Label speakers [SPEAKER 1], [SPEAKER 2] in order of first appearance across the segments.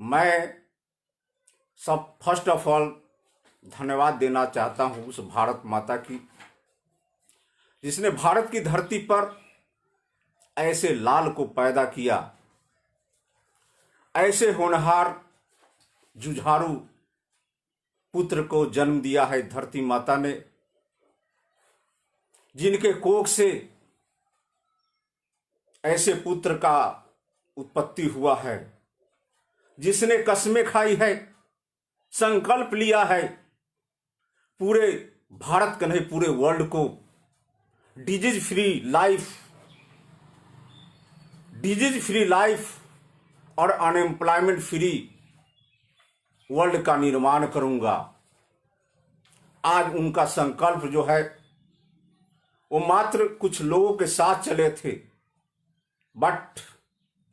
[SPEAKER 1] मैं सब first of all धन्यवाद देना चाहता हूँ उस भारत माता की, जिसने भारत की धरती पर ऐसे लाल को पैदा किया, ऐसे होनहार जुझारू पुत्र को जन्म दिया है धरती माता ने, जिनके कोख से ऐसे पुत्र का उत्पत्ति हुआ है, जिसने कसमें खाई है, संकल्प लिया है पूरे भारत का नहीं पूरे वर्ल्ड को डिजीज फ्री लाइफ और अनएम्प्लॉयमेंट फ्री वर्ल्ड का निर्माण करूंगा। आज उनका संकल्प जो है वो मात्र कुछ लोगों के साथ चले थे, बट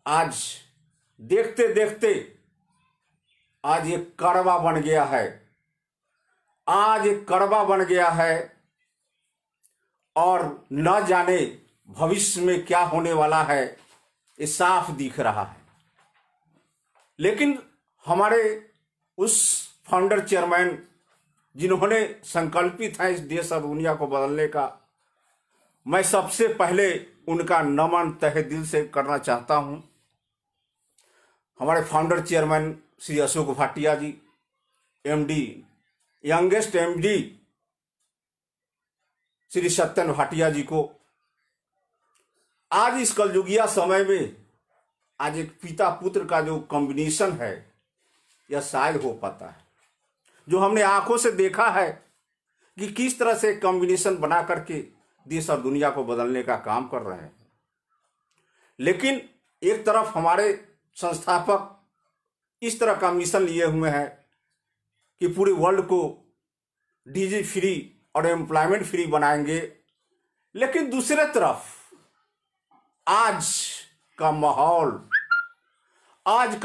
[SPEAKER 1] आज देखते देखते आज एक कड़वा बन गया है। आज एक कड़वा बन गया है और न जाने भविष्य में क्या होने वाला है, ये साफ दिख रहा है। लेकिन हमारे उस फाउंडर चेयरमैन जिन्होंने संकल्पित है इस देश और दुनिया को बदलने का, मैं सबसे पहले उनका नमन तहे दिल से करना चाहता हूं। हमारे founder chairman Shri Ashok Bhatia ji, MD, youngest MD Shri Satyan Bhatia ji को आज इस कलयुगिया समय में आज एक पिता पुत्र का जो कॉम्बिनेशन है यह शायद हो पाता है, जो हमने आंखों से देखा है कि किस तरह से कॉम्बिनेशन बना करके देश और दुनिया को बदलने का काम कर रहे हैं। लेकिन एक तरफ हमारे संस्थापक इस तरह का मिशन लिए हुए हैं कि पूरे वर्ल्ड को डिजीज फ्री और एम्प्लॉयमेंट फ्री बनाएंगे, लेकिन दूसरे तरफ आज का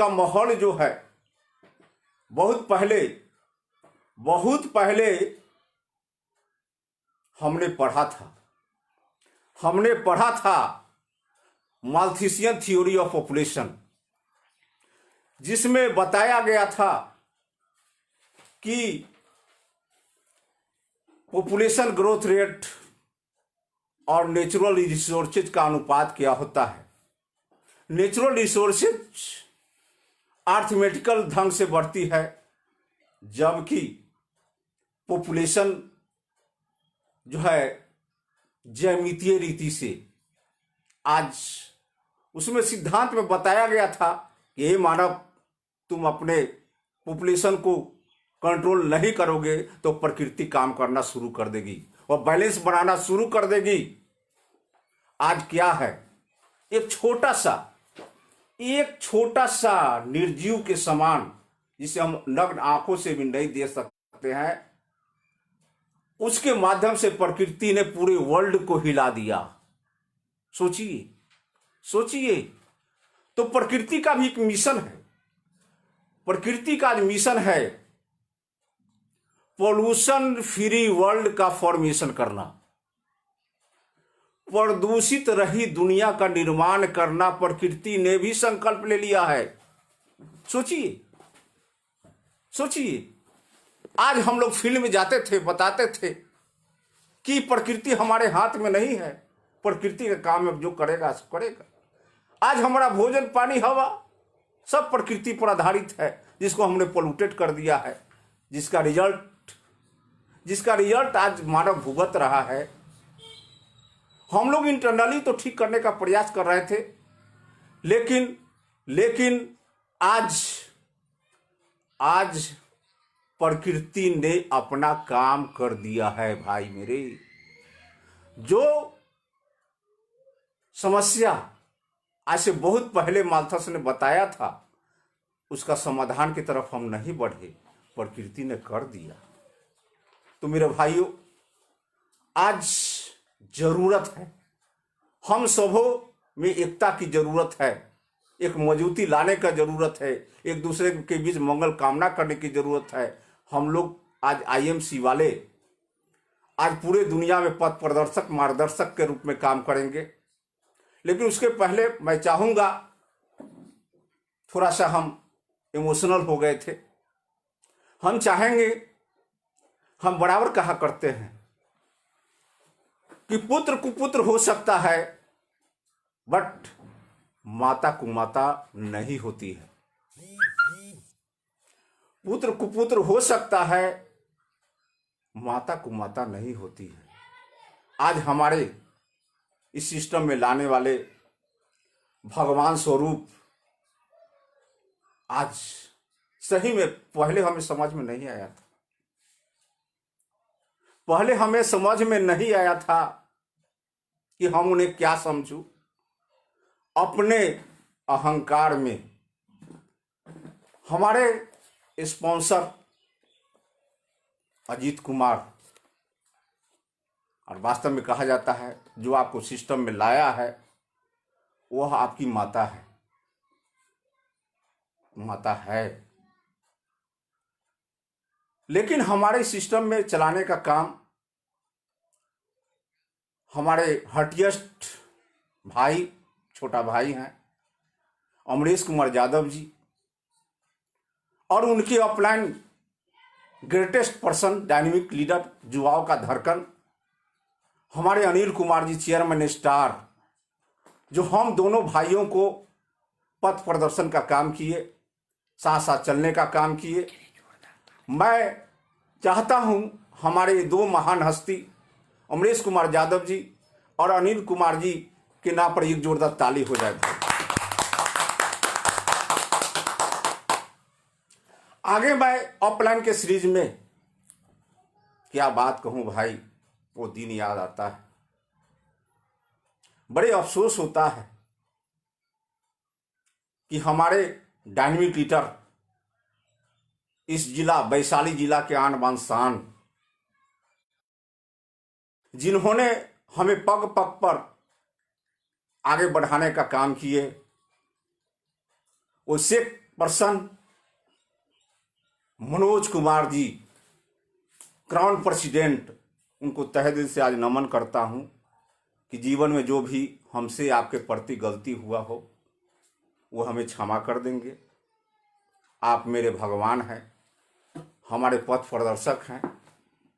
[SPEAKER 1] माहौल जो है बहुत पहले हमने पढ़ा था माल्थुसियन थ्योरी ऑफ पॉपुलेशन, जिसमें बताया गया था कि पॉपुलेशन ग्रोथ रेट और नेचुरल रिसोर्सेज का अनुपात क्या होता है। नेचुरल रिसोर्सेज अर्थमेटिकल ढंग से बढ़ती है, जबकि पॉपुलेशन जो है ज्यामितीय रीति से। आज उसमें सिद्धांत में बताया गया था कि हे मानव, तुम अपने पॉपुलेशन को कंट्रोल नहीं करोगे तो प्रकृति काम करना शुरू कर देगी और बैलेंस बनाना शुरू कर देगी। आज क्या है, एक छोटा सा निर्जीव के समान, जिसे हम नग्न आंखों से भी नहीं देख सकते हैं, उसके माध्यम से प्रकृति ने पूरे वर्ल्ड को हिला दिया। सोचिए। तो प्रकृति का भी एक मिशन है। प्रकृति का मिशन है पॉल्यूशन फ्री वर्ल्ड का फॉर्मेशन करना, प्रदूषित रही दुनिया का निर्माण करना। प्रकृति ने भी संकल्प ले लिया है। सोचिए। आज हम लोग फील्ड में जाते थे, बताते थे कि प्रकृति हमारे हाथ में नहीं है, प्रकृति का काम अब जो करेगा सो करेगा। आज हमारा भोजन, पानी, हवा सब प्रकृति पर आधारित है, जिसको हमने पोल्यूटेड कर दिया है, जिसका रिजल्ट आज मानव भुगत रहा है। हम लोग इंटरनली तो ठीक करने का प्रयास कर रहे थे, लेकिन आज प्रकृति ने अपना काम कर दिया है। भाई मेरे, जो समस्या आज से बहुत पहले माल्थस ने बताया था, उसका समाधान की तरफ हम नहीं बढ़े, प्रकृति ने कर दिया। तो मेरे भाइयों, आज जरूरत है, हम सबों में एकता की जरूरत है, एक मजबूती लाने का जरूरत है, एक दूसरे के बीच मंगल कामना करने की जरूरत है। हम लोग आज आईएमसी वाले आज पूरे दुनिया में पथ प्रदर्शक, मार्गदर्शक के रूप में काम करेंगे। लेकिन उसके पहले मैं चाहूंगा थोड़ा सा हम इमोशनल हो गए थे। हम चाहेंगे, हम बराबर कहा करते हैं कि पुत्र कुपुत्र हो सकता है, बट माता कुमाता नहीं होती है। पुत्र कुपुत्र हो सकता है, माता कुमाता नहीं होती है। आज हमारे इस सिस्टम में लाने वाले भगवान स्वरूप आज सही में पहले हमें समझ में नहीं आया था। पहले हमें समझ में नहीं आया था कि हम उन्हें क्या समझूं। अपने अहंकार में हमारे स्पॉन्सर अजीत कुमार, और वास्तव में कहा जाता है जो आपको सिस्टम में लाया है वह आपकी माता है, माता है। लेकिन हमारे सिस्टम में चलाने का काम हमारे हटियस्ट भाई, छोटा भाई हैं अमरीश कुमार यादव जी, और उनकी upline greatest person, dynamic leader, युवाओं का धड़कन हमारे अनिल कुमार जी, चेयरमैन स्टार, जो हम दोनों भाइयों को पथ प्रदर्शन का काम किए, साथ साथ चलने का काम किए। मैं चाहता हूं हमारे दो महान हस्ती अमरीश कुमार यादव जी और अनिल कुमार जी के नाम पर एक जोरदार ताली हो जाए। आगे मैं अपलाइन के सीरीज में क्या बात कहूं भाई, वो दिन याद आता है। बड़े अफसोस होता है कि हमारे डायनेमिक लीडर, इस जिला वैशाली जिला के आन बान शान, जिन्होंने हमें पग पग पर आगे बढ़ाने का काम किए, वो Sheikh person Manoj Kumar ji, crown president, उनको तहे दिल से आज नमन करता हूं कि जीवन में जो भी हमसे आपके प्रति गलती हुआ हो वो हमें क्षमा कर देंगे। आप मेरे भगवान हैं, हमारे पथ प्रदर्शक हैं।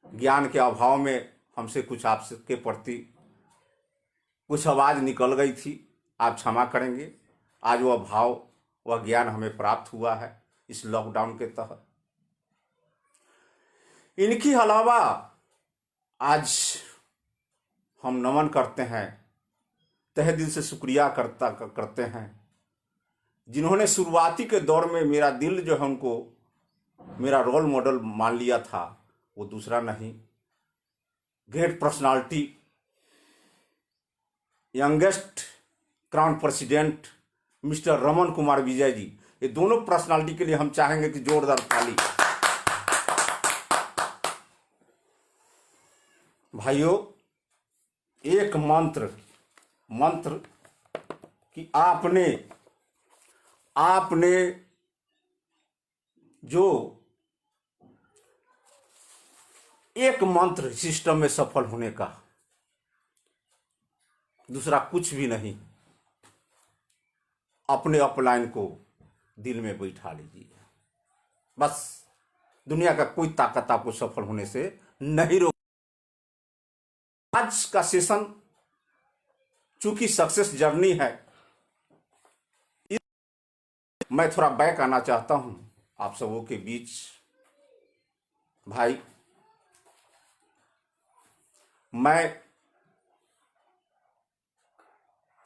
[SPEAKER 1] ज्ञान के अभाव में हमसे कुछ आपके प्रति कुछ आवाज़ निकल गई थी, आप क्षमा करेंगे। आज वह भाव, वह ज्ञान हमें प्राप्त हुआ है इस लॉकडाउन के तहत। इनके अलावा आज हम नमन करते हैं, तहे दिल से शुक्रिया करते हैं, जिन्होंने शुरुआती के दौर में मेरा दिल जो है उनको मेरा रोल मॉडल मान लिया था। वो दूसरा नहीं, great personality, youngest crown president mister Raman Kumar Vijay ji. ये दोनों पर्सनालिटी के लिए हम चाहेंगे कि जोरदार ताली। भाइयों, एक मंत्र कि आपने जो एक मंत्र सिस्टम में सफल होने का, दूसरा कुछ भी नहीं। अपने अपलाइन को दिल में बैठा लीजिए, बस दुनिया का कोई ताकत आपको सफल होने से नहीं रोक। आज का सेशन चूंकि सक्सेस जर्नी है, मैं थोड़ा बैक आना चाहता हूं आप सबों के बीच। भाई, मैं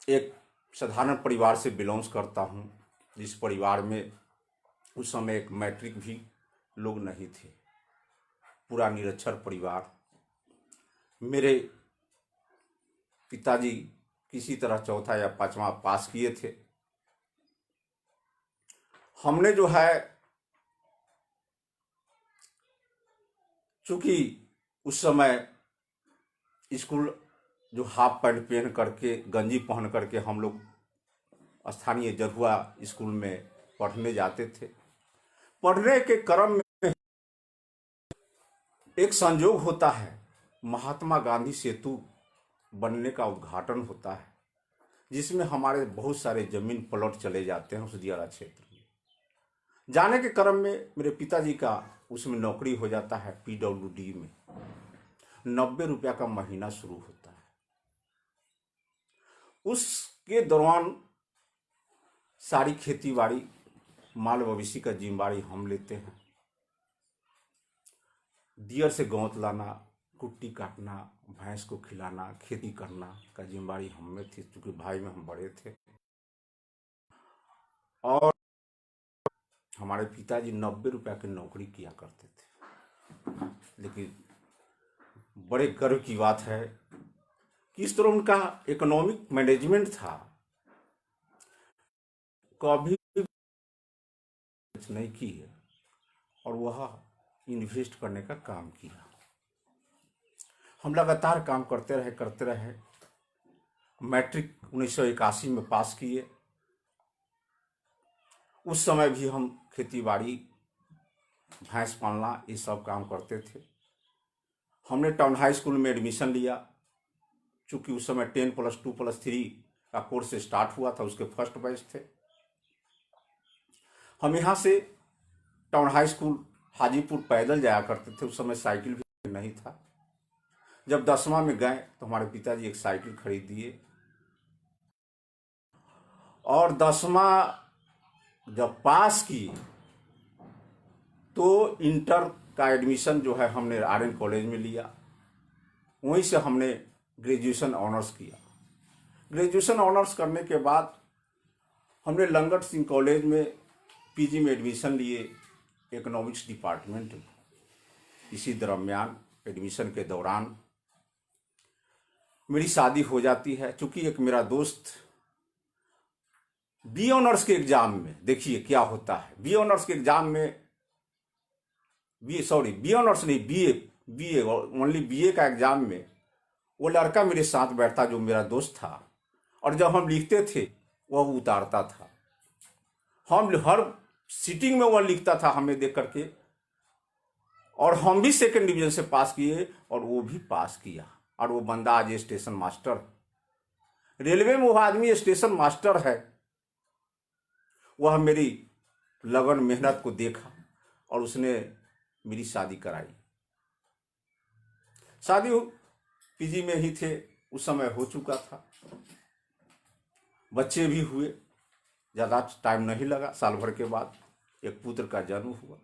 [SPEAKER 1] एक साधारण परिवार से बिलोंग्स करता हूं, जिस परिवार में उस समय एक मैट्रिक भी लोग नहीं थे, पूरा निरक्षर परिवार। मेरे पिताजी किसी तरह चौथा या पांचवा पास किए थे। हमने जो है, चूंकि उस समय स्कूल जो हाफ पैंट पहन करके, गंजी पहन करके हम लोग स्थानीय जरुआ स्कूल में पढ़ने जाते थे। पढ़ने के क्रम में एक संयोग होता है, महात्मा गांधी सेतु बनने का उद्घाटन होता है, जिसमें हमारे बहुत सारे जमीन प्लॉट चले जाते हैं उस दियारा क्षेत्र में, जाने के क्रम में मेरे पिताजी का उसमें नौकरी हो जाता है PWD में। 90 रुपया का महीना शुरू होता है। उसके दौरान सारी खेती बाड़ी, माल मवेशी का जिम्मेदारी हम लेते हैं। दियर से गोंत लाना, कुट्टी काटना, भैंस को खिलाना, खेती करना का जिम्मेदारी हम में थी, क्योंकि भाई में हम बड़े थे। और हमारे पिताजी 90 रुपया की नौकरी किया करते थे। लेकिन बड़े गर्व की बात है कि इस तरह उनका इकोनॉमिक मैनेजमेंट था, कभी नहीं की है और वह इन्वेस्ट करने का काम किया। हम लगातार काम करते रहे। मैट्रिक 1981 में पास किए। उस समय भी हम खेती बाड़ी, भैंस पालना, ये सब काम करते थे। हमने टाउन हाई स्कूल में एडमिशन लिया, चूँकि उस समय 10+2+3 का कोर्स स्टार्ट हुआ था, उसके फर्स्ट बैच थे। हम यहाँ से टाउन हाई स्कूल हाजीपुर पैदल जाया करते थे। उस समय साइकिल भी नहीं था। जब 10वां में गए तो हमारे पिताजी एक साइकिल खरीद दिए और 10वां जब पास किए तो इंटर का एडमिशन जो है हमने RN कॉलेज में लिया। वहीं से हमने ग्रेजुएशन ऑनर्स किया। ग्रेजुएशन ऑनर्स करने के बाद हमने लंगट सिंह कॉलेज में PG में एडमिशन लिए, इकोनॉमिक्स डिपार्टमेंट में। इसी दरमियान एडमिशन के दौरान मेरी शादी हो जाती है। चूंकि एक मेरा दोस्त बी ऑनर्स के एग्जाम में, देखिए क्या होता है, बी ऑनर्स के एग्जाम में, बी ऑनर्स नहीं, बीए ओनली BA का एग्जाम में वो लड़का मेरे साथ बैठता जो मेरा दोस्त था, और जब हम लिखते थे वह उतारता था। हम हर सीटिंग में वह लिखता था हमें देख करके, और हम भी सेकंड डिवीजन से पास किए और वो भी पास किया। और वो बंदा आज स्टेशन मास्टर, रेलवे में वह आदमी स्टेशन मास्टर है। वह मेरी लगन मेहनत को देखा और उसने मेरी शादी कराई। शादी PG में ही थे, उस समय हो चुका था। बच्चे भी हुए, ज़्यादा टाइम नहीं लगा। साल भर के बाद एक पुत्र का जन्म हुआ।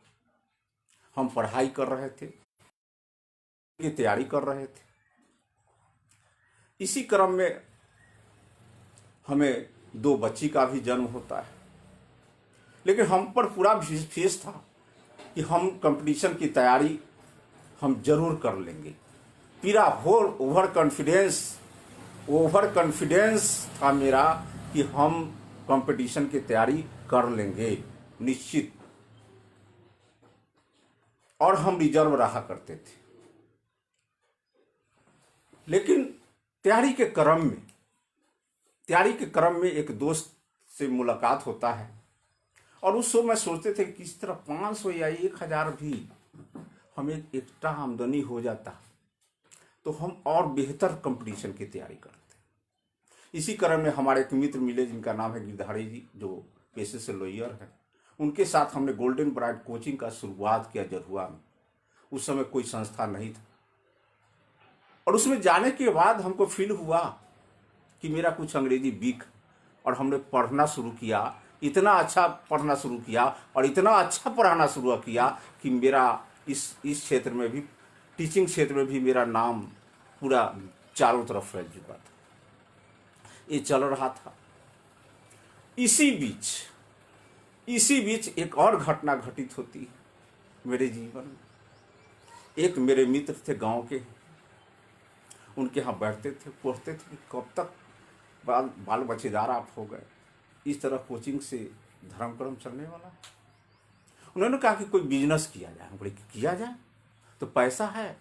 [SPEAKER 1] हम पढ़ाई कर रहे थे, की तैयारी कर रहे थे। इसी क्रम में हमें 2 बच्ची का भी जन्म होता है। लेकिन हम पर पूरा विश्वास था कि हम कंपटीशन की तैयारी हम जरूर कर लेंगे। पूरा ओवर कॉन्फिडेंस था मेरा कि हम कंपटीशन की तैयारी कर लेंगे निश्चित। और हम रिजर्व रहा करते थे। लेकिन तैयारी के क्रम में एक दोस्त से मुलाकात होता है और उस समय सोचते थे कि किस तरह 500 या 1000 भी हमें एक्स्ट्रा आमदनी हो जाता तो हम और बेहतर कंपटीशन की तैयारी करते। इसी क्रम में हमारे एक मित्र मिले जिनका नाम है गिरधारी जी, जो पेशे से लॉयर हैं। उनके साथ हमने गोल्डन ब्राइट कोचिंग का शुरुआत किया जरुआ में। उस समय कोई संस्था नहीं था और उसमें जाने के बाद हमको फील हुआ कि मेरा कुछ अंग्रेजी वीक, और हमने पढ़ना शुरू किया। इतना अच्छा पढ़ना शुरू किया और इतना अच्छा पढ़ाना शुरू किया कि मेरा इस क्षेत्र में भी, टीचिंग क्षेत्र में भी मेरा नाम पूरा चारों तरफ फैल चुका था। ये चल रहा था। इसी बीच एक और घटना घटित होती है मेरे जीवन में। एक मेरे मित्र थे गांव के, उनके यहाँ बैठते थे, पूछते थे कि कब तक बाल बच्चेदार आप हो गए, इस तरह कोचिंग से धर्म कर्म चलने वाला। उन्होंने कहा कि कोई बिजनेस किया जाए। हम बोले किया जाए तो पैसा है,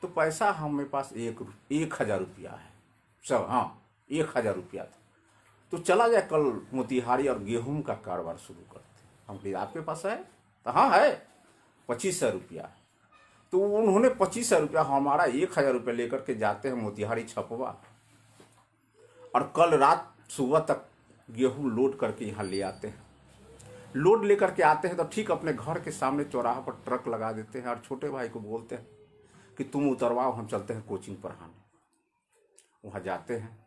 [SPEAKER 1] तो पैसा हमारे पास 1000 रुपया है सब। हाँ, 1000 रुपया था, तो चला जाए कल मोतिहारी और गेहूं का कारोबार शुरू करते। हम बोले आपके पास है? तो हाँ है, 2500 रुपया है। तो उन्होंने 2500 रुपया, हमारा 1000 रुपया लेकर के जाते हैं मोतिहारी छपवा, और कल रात सुबह तक गेहूं लोड करके यहाँ ले आते हैं। लोड लेकर के आते हैं तो ठीक अपने घर के सामने चौराहा पर ट्रक लगा देते हैं और छोटे भाई को बोलते हैं कि तुम उतरवाओ, हम चलते हैं कोचिंग पढ़ाने। वहाँ जाते हैं,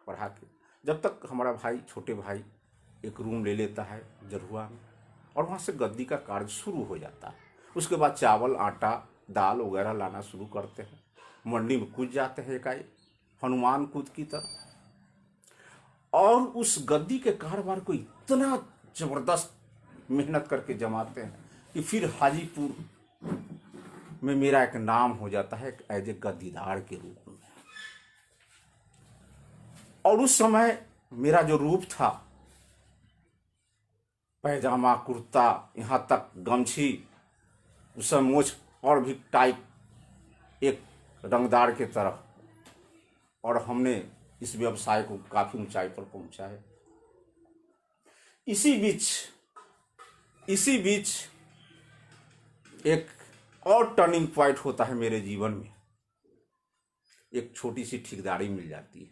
[SPEAKER 1] पढ़ा के जब तक हमारा भाई, छोटे भाई एक रूम ले लेता है जरुआ में, और वहाँ से गद्दी का कार्य शुरू हो जाता है। उसके बाद चावल, आटा, दाल वगैरह लाना शुरू करते हैं। मंडी में कूद जाते हैं एकाएक, हनुमान कूद की तरह, और उस गद्दी के कारोबार को इतना जबरदस्त मेहनत करके जमाते हैं कि फिर हाजीपुर में मेरा एक नाम हो जाता है एज ए गद्दीदार के रूप में। और उस समय मेरा जो रूप था, पैजामा, कुर्ता, यहाँ तक गमछी, उस समय मोछ और भी टाइट एक रंगदार के तरह, और हमने इस व्यवसाय को काफी ऊंचाई पर पहुंचा है। इसी बीच एक और टर्निंग पॉइंट होता है मेरे जीवन में। एक छोटी सी ठेकेदारी मिल जाती है,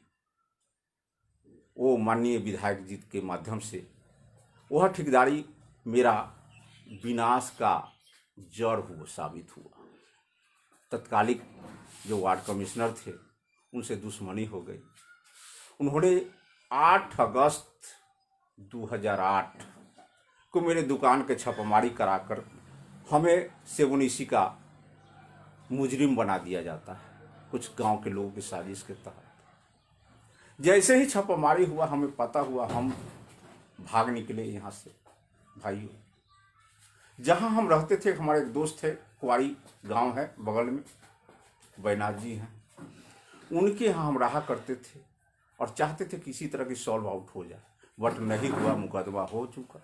[SPEAKER 1] वो माननीय विधायक जी के माध्यम से। वह ठेकेदारी मेरा विनाश का जड़ साबित हुआ। तत्कालिक जो वार्ड कमिश्नर थे, उनसे दुश्मनी हो गई। उन्होंने 8 अगस्त 2008 को मेरे दुकान के छापामारी कराकर हमें 719 का मुजरिम बना दिया जाता है, कुछ गांव के लोगों की साजिश के तहत। जैसे ही छापामारी हुआ, हमें पता हुआ, हम भाग निकले यहाँ से। भाइयों, जहाँ हम रहते थे, हमारे एक दोस्त थे, कुआरी गांव है बगल में, बैनाथ जी हैं, उनके यहाँ हम रहा करते थे और चाहते थे किसी तरह की सॉल्व आउट हो जाए, बट नहीं हुआ, मुकदमा हो चुका।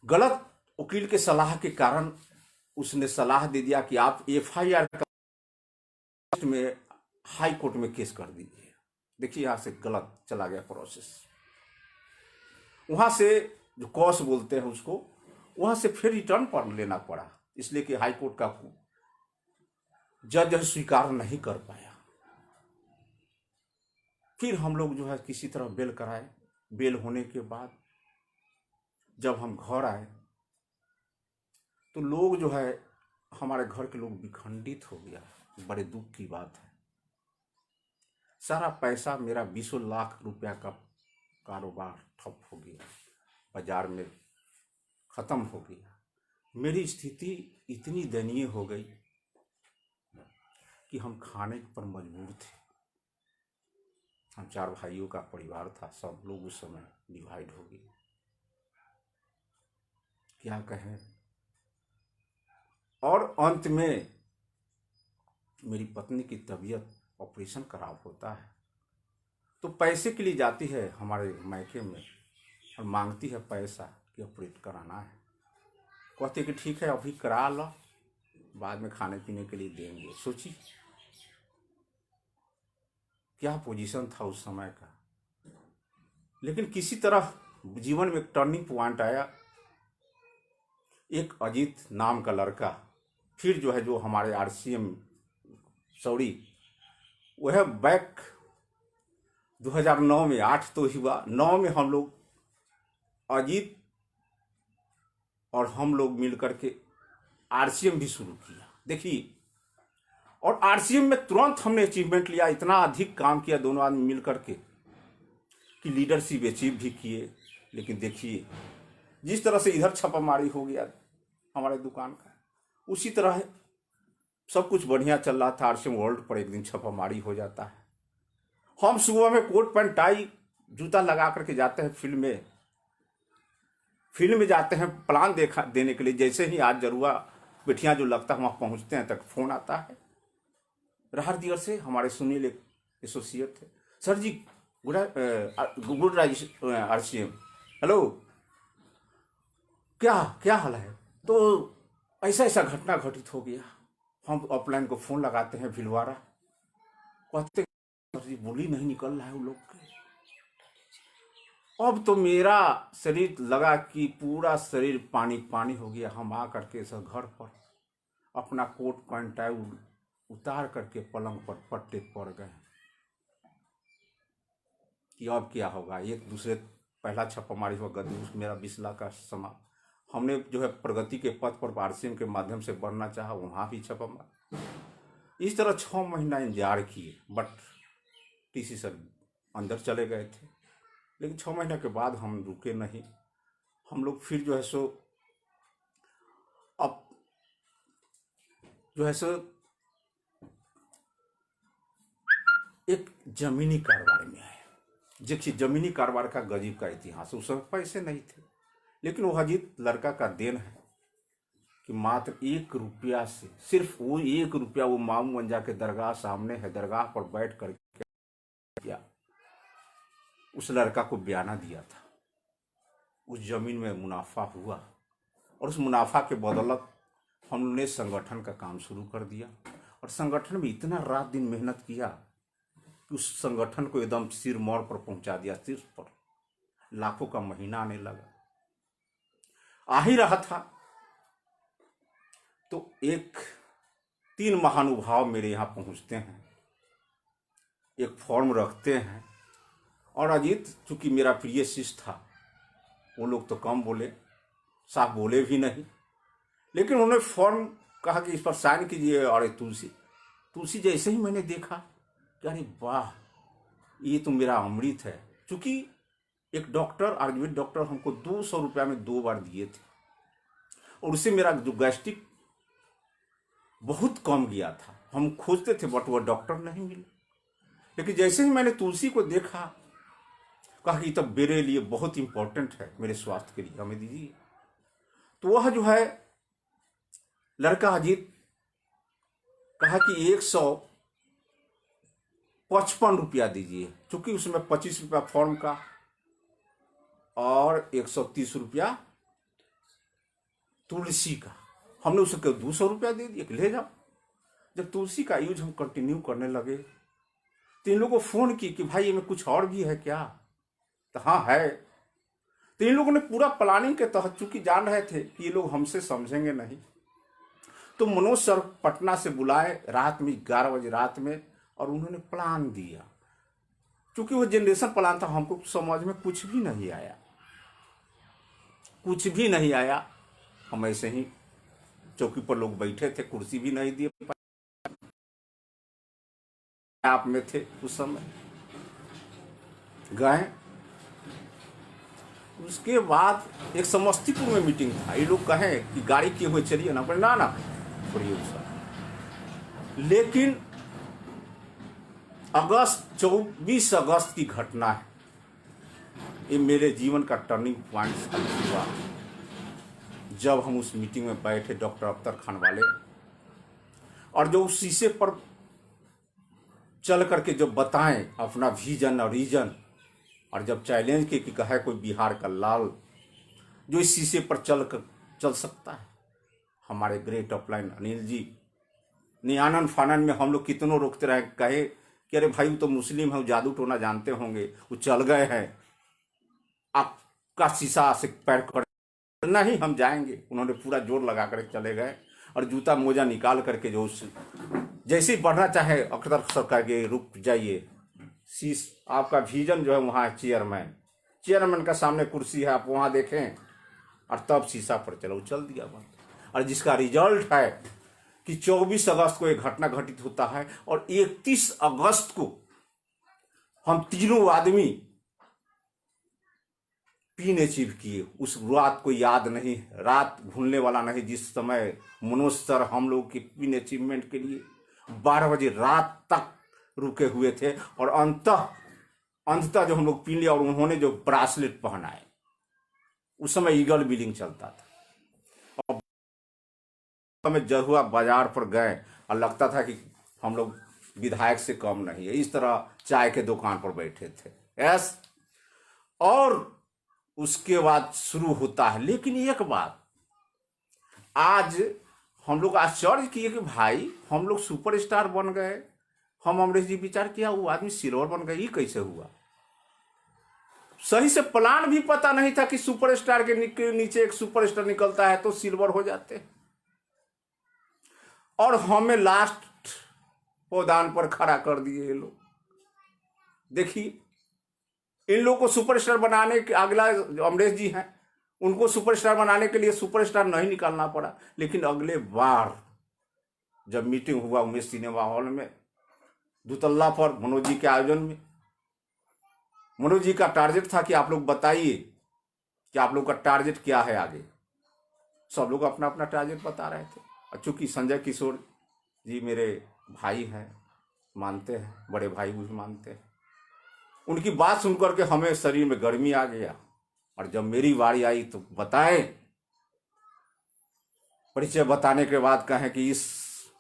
[SPEAKER 1] गलत वकील के सलाह के कारण उसने सलाह दे दिया कि आप FIR में हाई कोर्ट में केस कर दीजिए। देखिए, यहाँ से गलत चला गया प्रोसेस। वहां से जो कॉस बोलते हैं उसको, वहां से फिर रिटर्न पर लेना पड़ा, इसलिए कि हाई कोर्ट का जज स्वीकार नहीं कर पाया। फिर हम लोग जो है किसी तरह बेल कराए। बेल होने के बाद जब हम घर आए तो लोग जो है, हमारे घर के लोग विखंडित हो गया। बड़े दुख की बात है। सारा पैसा मेरा 20 लाख रुपया का कारोबार ठप हो गया, बाजार में खत्म हो गया। मेरी स्थिति इतनी दयनीय हो गई कि हम खाने पर मजबूर थे। हम 4 भाइयों का परिवार था, सब लोग उस समय डिवाइड हो गए। क्या कहें। और अंत में मेरी पत्नी की तबीयत, ऑपरेशन खराब होता है, तो पैसे के लिए जाती है हमारे मायके में और मांगती है पैसा कि ऑपरेट कराना है। कहते कि ठीक है, अभी करा लो, बाद में खाने पीने के लिए देंगे। सोचिए क्या पोजीशन था उस समय का। लेकिन किसी तरह जीवन में एक टर्निंग पॉइंट आया। एक अजीत नाम का लड़का, फिर जो है, जो हमारे RCM सौरी, वह बैक 2009 में, 8 तो हुआ, 9 में हम लोग, अजीत और हम लोग मिल करके RCM भी शुरू किया। देखिए, और RCM में तुरंत हमने अचीवमेंट लिया, इतना अधिक काम किया दोनों आदमी मिल करके कि लीडरशिप अचीव भी किए। लेकिन देखिए, जिस तरह से इधर छापामारी हो गया हमारे दुकान का, उसी तरह सब कुछ बढ़िया चल रहा था। RCM वर्ल्ड पर एक दिन छापामारी हो जाता है। हम सुबह में कोट पैंट टाई जूता लगा करके जाते हैं फील्ड में जाते हैं प्लान देने के लिए। जैसे ही आज जरुआ बिठिया जो लगता है वहाँ पहुँचते हैं, तक फोन आता है राहर दियर से, हमारे सुनील एक एसोसिएट थे। सर जी, गुड RCM, हेलो, क्या हाल है। तो ऐसा घटना घटित हो गया। हम ऑफलाइन को फोन लगाते हैं, भिलवाड़ा, कहते सर जी बोली नहीं निकल रहा है वो लोग के। अब तो मेरा शरीर लगा कि पूरा शरीर पानी पानी हो गया। हम आ करके सब घर पर अपना कोट पैंट टाई उतार करके पलंग पर पट्टे पड़ गए कि अब क्या होगा। एक दूसरे पहला छापामारी हुआ गद्दी, उस मेरा 20 लाख का समा। हमने जो है प्रगति के पथ पर आरसीएम के माध्यम से बढ़ना चाहा, वहाँ भी छापा मारा। इस तरह 6 महीना इंतजार किए, बट टीसी सर अंदर चले गए थे। लेकिन 6 महीने के बाद हम रुके नहीं। हम लोग फिर जो है सो अब जो है सो एक जमीनी कारोबार में आए। देखिए, जमीनी कारोबार का गजब का इतिहास। उस समय पैसे नहीं थे, लेकिन वो अजीत लड़का का देन है कि मात्र 1 रुपया से, सिर्फ वो 1 रुपया, वो मामू मंजा के दरगाह सामने है, दरगाह पर बैठ कर किया, उस लड़का को बयाना दिया था। उस जमीन में मुनाफा हुआ और उस मुनाफा के बदौलत हमने संगठन का काम शुरू कर दिया। और संगठन में इतना रात दिन मेहनत किया कि उस संगठन को एकदम सिर मोड़ पर पहुंचा दिया, शीर्ष पर। लाखों का महीना आने लगा, आ ही रहा था। तो एक 3 महानुभाव मेरे यहाँ पहुंचते हैं, एक फॉर्म रखते हैं। और अजीत चूंकि मेरा प्रिय शिष्य था, वो लोग तो कम बोले, साफ बोले भी नहीं, लेकिन उन्होंने फॉर्म कहा कि इस पर साइन कीजिए। और तुलसी जैसे ही मैंने देखा कि अरे वाह, ये तो मेरा अमृत है। चूंकि एक डॉक्टर, आयुर्वेद डॉक्टर, हमको 200 रुपया में 2 बार दिए थे, और उससे मेरा जो गैस्ट्रिक बहुत कम गया था। हम खोजते थे बट वो डॉक्टर नहीं मिले। लेकिन जैसे ही मैंने तुलसी को देखा, कहा कि तब मेरे लिए बहुत इंपॉर्टेंट है, मेरे स्वास्थ्य के लिए, हमें दीजिए। तो वह जो है लड़का अजीत कहा कि 155 रुपया दीजिए, चूंकि उसमें 25 रुपया फॉर्म का और 130 रुपया तुलसी का। हमने उसे 200 रुपया दे दिया कि ले जाओ। जब तुलसी का यूज हम कंटिन्यू करने लगे तो इन लोगों को फोन की कि भाई इनमें कुछ और भी है क्या? तो हाँ है। तो इन लोगों ने पूरा प्लानिंग के तहत, चूंकि जान रहे थे कि ये लोग हमसे समझेंगे नहीं, तो मनोज सर पटना से बुलाए रात में 11 बजे रात में, और उन्होंने प्लान दिया। चूंकि वो जनरेशन प्लान था, हमको समझ में कुछ भी नहीं आया, कुछ भी नहीं आया। हम ऐसे ही चौकी पर लोग बैठे थे, कुर्सी भी नहीं दिए, आप में थे उस समय। गए, उसके बाद एक समस्तीपुर में मीटिंग था। ये लोग कहें कि गाड़ी किए हुए चलिए ना, बोले ना छोड़िए उसका। लेकिन 24 अगस्त की घटना है, ये मेरे जीवन का टर्निंग पॉइंट हुआ। जब हम उस मीटिंग में बैठे डॉक्टर अख्तर खान वाले, और जो उस शीशे पर चल करके जो बताएं अपना विजन और रीजन, और जब चैलेंज के कि कहे कोई बिहार का लाल जो इस शीशे पर चल सकता है। हमारे ग्रेट अपलाइन अनिल जी ने आनंद फानन में हम लोग कितनों रोकते रहे, कहे कि अरे भाई वो तो मुस्लिम है, वो जादू टोना जानते होंगे, वो चल गए हैं, आपका शीशा से पैर कर नहीं, हम जाएंगे। उन्होंने पूरा जोर लगा कर चले गए, और जूता मोजा निकाल करके जो जैसे ही बढ़ना चाहे अख्तर सर कह के रुक जाइए, शीश आपका विजन जो है वहाँ है, चेयरमैन का सामने कुर्सी है, आप वहाँ देखें, और तब शीशा पर चलो, चल दिया बात। और जिसका रिजल्ट है कि 24 अगस्त को एक घटना घटित होता है, और 31 अगस्त को हम तीनों आदमी पीने चिप किए। उस रात को याद नहीं, रात भूलने वाला नहीं, जिस समय मनोज सर हम लोग के पीने अचीवमेंट के लिए 12 बजे रात तक रुके हुए थे, और अंततः जो हम लोग पी लिया, और उन्होंने जो ब्रासलेट पहनाए, उस समय ईगल बिलिंग चलता था, और हमें जरुआ बाजार पर गए और लगता था कि हम लोग विधायक से कम नहीं है। इस तरह चाय के दुकान पर बैठे थे, यस। और उसके बाद शुरू होता है। लेकिन एक बात, आज हम लोग आश्चर्य किए कि भाई हम लोग सुपरस्टार बन गए। हम अमरीश जी विचार किया, वो आदमी सिल्वर बन गए, ये कैसे हुआ? सही से प्लान भी पता नहीं था कि सुपरस्टार के नीचे एक सुपरस्टार निकलता है तो सिल्वर हो जाते हैं। और हमें लास्ट पौधान पर खड़ा कर दिए ये लोग। देखिए इन लोगों को सुपरस्टार बनाने के, अगला जो अमरीश जी हैं उनको सुपरस्टार बनाने के लिए सुपरस्टार नहीं निकालना पड़ा। लेकिन अगले बार जब मीटिंग हुआ उमेश सिनेमा हॉल में दुतल्ला पर मनोज जी के आयोजन में, मनोज जी का टारगेट था कि आप लोग बताइए कि आप लोग का टारगेट क्या है आगे। सब लोग अपना अपना टारगेट बता रहे थे। और चूंकि संजय किशोर जी मेरे भाई हैं, मानते हैं, बड़े भाई भी मानते हैं, उनकी बात सुनकर के हमें शरीर में गर्मी आ गया। और जब मेरी बारी आई तो बताएं, परिचय बताने के बाद कहें कि इस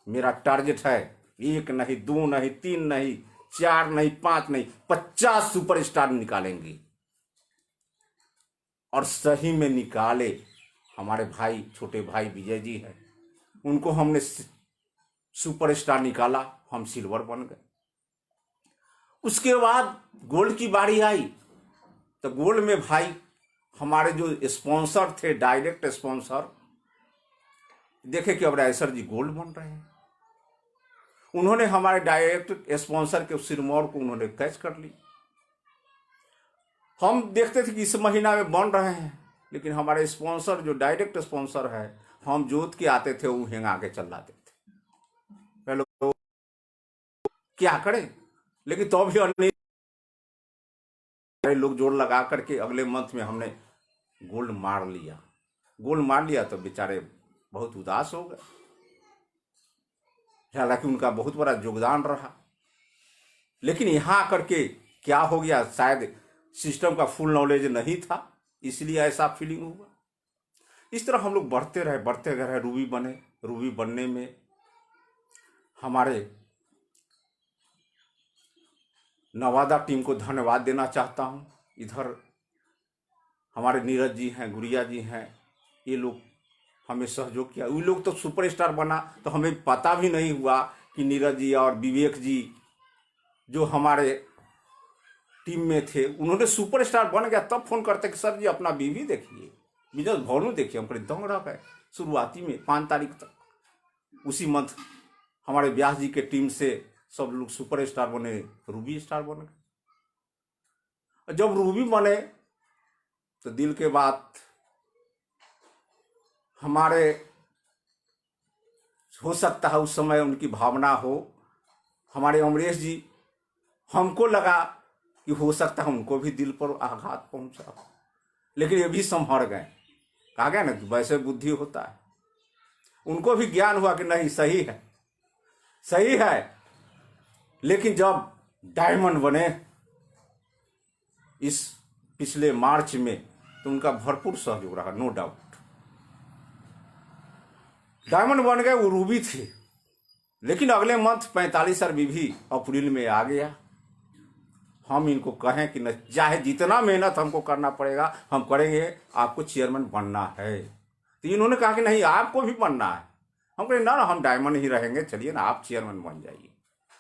[SPEAKER 1] मेरा टारगेट है 1 नहीं 2 नहीं 3 नहीं 4 नहीं 5 नहीं 50 सुपरस्टार निकालेंगे। और सही में निकाले। हमारे भाई, छोटे भाई विजय जी हैं, उनको हमने सुपरस्टार निकाला, हम सिल्वर बन गए। उसके बाद गोल्ड की बारी आई तो गोल्ड में भाई हमारे जो स्पॉन्सर थे, डायरेक्ट स्पॉन्सर, देखे कि अब रायसर जी गोल्ड बन रहे हैं। उन्होंने हमारे डायरेक्ट स्पॉन्सर के सिरमौर को उन्होंने कैच कर ली। हम देखते थे कि इस महीना में बन रहे हैं, लेकिन हमारे स्पॉन्सर जो डायरेक्ट स्पॉन्सर है, हम जोत के आते थे वो हेंगा के चल जाते थे। पहले तो क्या करें, लेकिन तो भी अन्य लोग जोड़ लगा करके अगले मंथ में हमने गोल्ड मार लिया। गोल्ड मार लिया तो बेचारे बहुत उदास हो गए। हालांकि उनका बहुत बड़ा योगदान रहा, लेकिन यहाँ आकर के क्या हो गया, शायद सिस्टम का फुल नॉलेज नहीं था, इसलिए ऐसा फीलिंग हुआ। इस तरह हम लोग बढ़ते रहे, रूबी बने। रूबी बनने में हमारे नवादा टीम को धन्यवाद देना चाहता हूँ। इधर हमारे नीरज जी हैं, गुड़िया जी हैं, ये लोग हमें सहयोग किया। वो लोग तो सुपरस्टार बना तो हमें पता भी नहीं हुआ कि नीरज जी और विवेक जी जो हमारे टीम में थे, उन्होंने सुपरस्टार बन गया। तब फोन करते कि सर जी अपना बीवी देखिए, बिजनेस भवनों देखिए। हम कहीं दंग रह गए। शुरुआती में 5 तारीख तक उसी मंथ हमारे व्यास जी के टीम से सब लोग सुपरस्टार बने, रूबी स्टार बन गए। जब रूबी बने तो दिल के बात, हमारे हो सकता है उस समय उनकी भावना हो, हमारे अमरीश जी, हमको लगा कि हो सकता है उनको भी दिल पर आघात पहुंचा, लेकिन ये भी संभल गए। कहा गया ना कि वैसे बुद्धि होता है। उनको भी ज्ञान हुआ कि नहीं, सही है, सही है। लेकिन जब डायमंड बने इस पिछले मार्च में तो उनका भरपूर सहयोग रहा, नो डाउट। डायमंड बन गए, वो रूबी थे। लेकिन अगले मंथ 45 अरबी भी अप्रैल में आ गया। हम इनको कहें कि न, चाहे जितना मेहनत हमको करना पड़ेगा हम करेंगे, आपको चेयरमैन बनना है। तो इन्होंने कहा कि नहीं, आपको भी बनना है। हम कहें ना, हम डायमंड ही रहेंगे, चलिए ना, आप चेयरमैन बन जाइए।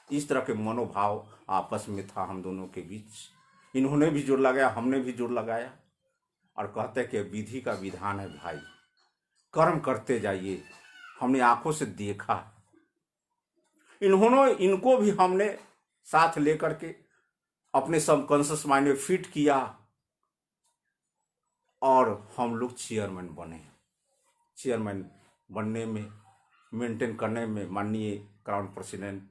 [SPEAKER 1] इस तरह के मनोभाव आपस में था हम दोनों के बीच। इन्होंने भी जोर लगाया, हमने भी जोर लगाया। और कहते कि विधि का विधान है भाई, कर्म करते जाइए। हमने आंखों से देखा, इनको भी हमने साथ लेकर के अपने सबकॉन्शियस माइंड में फिट किया और हम लोग चेयरमैन बने। चेयरमैन बनने में, मेंटेन करने में माननीय क्राउन प्रेसिडेंट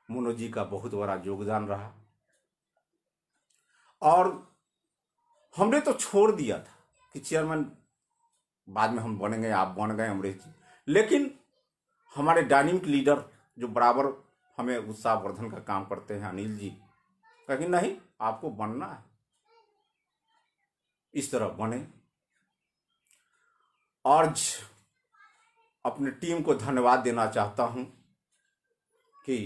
[SPEAKER 1] मनोज जी का बहुत बड़ा योगदान रहा। और हमने तो छोड़ दिया था कि चेयरमैन बाद में हम बनेंगे, आप बन गए अमरीश जी। लेकिन हमारे डायनेमिक लीडर जो बराबर हमें उत्साहवर्धन का काम करते हैं, अनिल जी, कहें नहीं, आपको बनना है। इस तरह बने। और अपने टीम को धन्यवाद देना चाहता हूं कि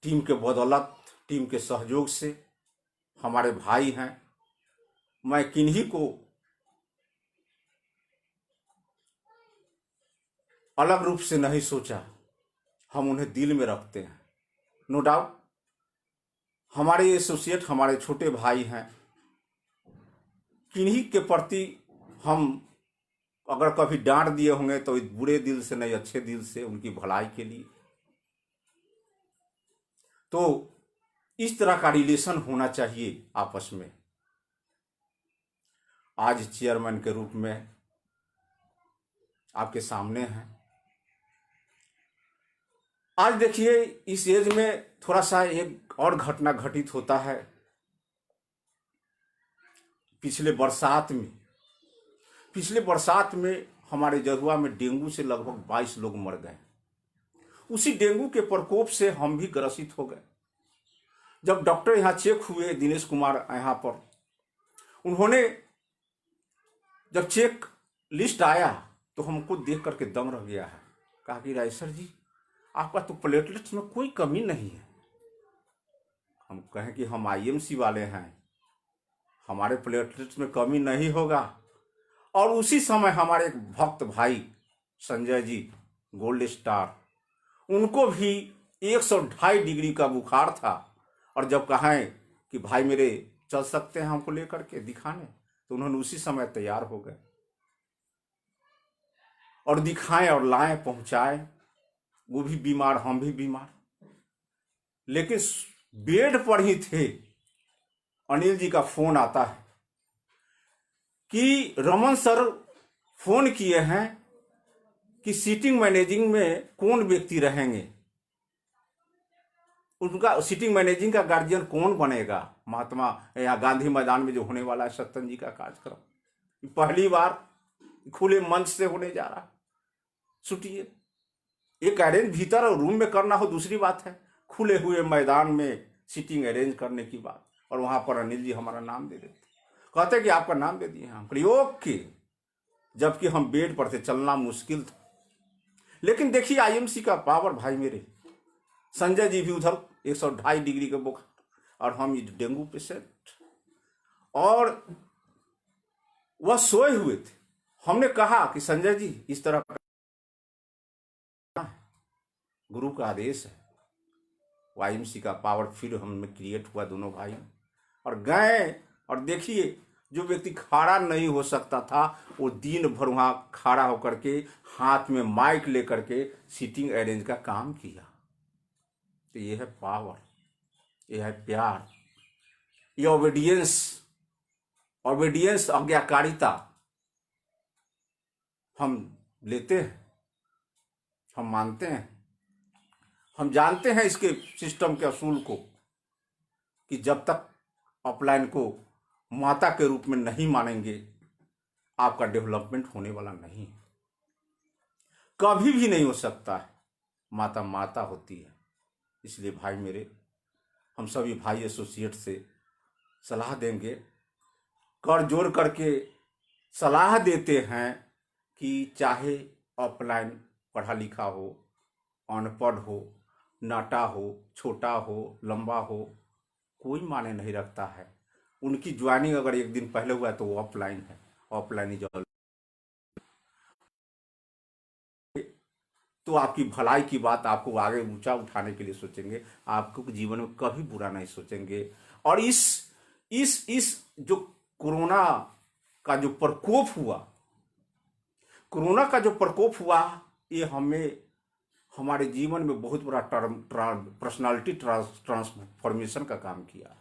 [SPEAKER 1] टीम के बदौलत, टीम के सहयोग से हमारे भाई हैं। मैं किन्हीं को अलग रूप से नहीं सोचा, हम उन्हें दिल में रखते हैं। नो डाउट हमारे एसोसिएट, हमारे छोटे भाई हैं। किन्हीं के प्रति हम अगर कभी डांट दिए होंगे तो बुरे दिल से नहीं, अच्छे दिल से, उनकी भलाई के लिए। तो इस तरह का रिलेशन होना चाहिए आपस में। आज चेयरमैन के रूप में आपके सामने हैं। आज देखिए इस एज में थोड़ा सा एक और घटना घटित होता है। पिछले बरसात में हमारे जरुआ में डेंगू से लगभग 22 लोग मर गए। उसी डेंगू के प्रकोप से हम भी ग्रसित हो गए। जब डॉक्टर यहाँ चेक हुए, दिनेश कुमार यहाँ पर, उन्होंने जब चेक लिस्ट आया तो हमको देख करके दम रह गया है। कहा कि रायसर जी, आपका तो प्लेटलेट्स में कोई कमी नहीं है। हम कहें कि हम आईएमसी वाले हैं, हमारे प्लेटलेट्स में कमी नहीं होगा। और उसी समय हमारे एक भक्त भाई संजय जी, गोल्ड स्टार, उनको भी 102.5 डिग्री का बुखार था। और जब कहें कि भाई मेरे चल सकते हैं हमको लेकर के दिखाने, तो उन्होंने उसी समय तैयार हो गए और दिखाएं और लाएं, पहुंचाए। वो भी बीमार, हम भी बीमार, लेकिन बेड पर ही थे। अनिल जी का फोन आता है कि रमन सर फोन किए हैं कि सीटिंग मैनेजिंग में कौन व्यक्ति रहेंगे, उनका सीटिंग मैनेजिंग का गार्जियन कौन बनेगा। महात्मा यहाँ गांधी मैदान में जो होने वाला है सत्तन जी का कार्यक्रम, पहली बार खुले मंच से होने जा रहा है। छुट्टिए, एक अरेंज भीतर और रूम में करना हो दूसरी बात है, खुले हुए मैदान में सीटिंग अरेंज करने की बात। और वहां पर अनिल जी हमारा नाम दे देते, कहते कि आपका नाम दे दिए हम प्रयोग के, जबकि हम बेड पर थे, चलना मुश्किल था। लेकिन देखिए आईएमसी का पावर भाई मेरे, संजय जी भी उधर 102.5 डिग्री के बुखार, और हम डेंगू पेशेंट, और वह सोए हुए थे। हमने कहा कि संजय जी इस तरह गुरु का आदेश है। वाईएमसी का पावर फिर हमें क्रिएट हुआ, दोनों भाई, और गए। और देखिए जो व्यक्ति खड़ा नहीं हो सकता था, वो दिन भर वहां खड़ा होकर के हाथ में माइक लेकर के सीटिंग अरेंज का काम किया। तो ये है पावर, ये है प्यार, ये ओबीडियंस आज्ञाकारिता हम लेते हैं, हम मानते हैं, हम जानते हैं इसके सिस्टम के असूल को, कि जब तक अपलाइन को माता के रूप में नहीं मानेंगे, आपका डेवलपमेंट होने वाला नहीं है, कभी भी नहीं हो सकता है। माता माता होती है। इसलिए भाई मेरे, हम सभी भाई एसोसिएट से सलाह देंगे, कर जोड़ करके सलाह देते हैं कि चाहे ऑफलाइन पढ़ा लिखा हो, अनपढ़ हो, नाटा हो, छोटा हो, लंबा हो, कोई माने नहीं रखता है। उनकी ज्वाइनिंग अगर एक दिन पहले हुआ है तो वो ऑफलाइन है, ऑफलाइन ही जॉब। तो आपकी भलाई की बात आपको आगे ऊंचा उठाने के लिए सोचेंगे, आपको जीवन में कभी बुरा नहीं सोचेंगे। और इस जो कोरोना का जो प्रकोप हुआ, ये हमें हमारे जीवन में बहुत बड़ा पर्सनालिटी ट्रांसफॉर्मेशन का काम किया।